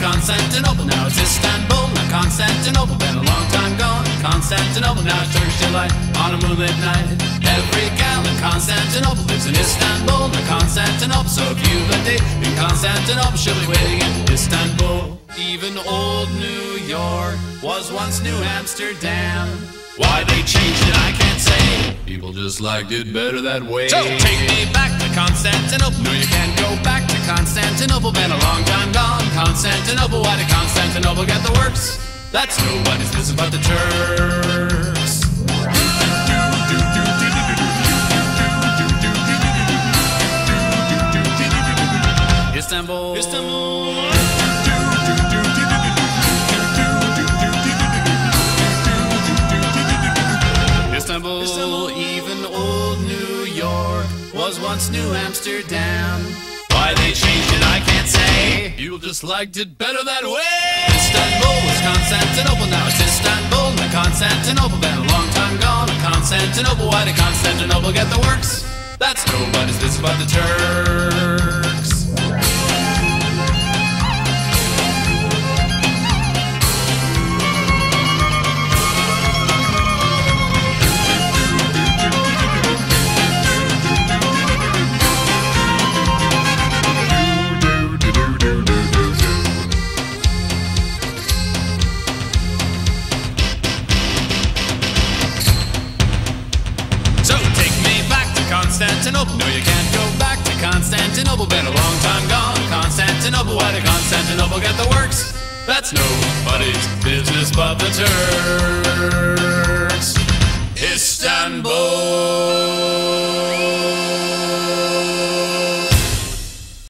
Constantinople, now it's Istanbul, not Constantinople, been a long time gone. Constantinople, now it's Turkish delight on a moonlit night. Every gal in Constantinople lives in Istanbul, not Constantinople. So if you've a date in Constantinople, she'll be waiting in Istanbul. Even old New York was once New Amsterdam. Why they changed it, I can't say. People just liked it better that way. So take me back to Constantinople. No, you can't go back to Constantinople. Been a long time gone. Constantinople, why did Constantinople get the works? That's nobody's business but the Turks. Istanbul, Istanbul. Istanbul, Istanbul, even old New York was once New Amsterdam. Why they changed it, I can't say. People just liked it better that way. Istanbul was Constantinople, now it's Istanbul, not Constantinople. Been a long time gone. Constantinople, why did Constantinople get the works? That's nobody's business but the Turks. Constantinople, no you can't go back to Constantinople. Been a long time gone. Constantinople, why did Constantinople get the works? That's nobody's business but the Turks.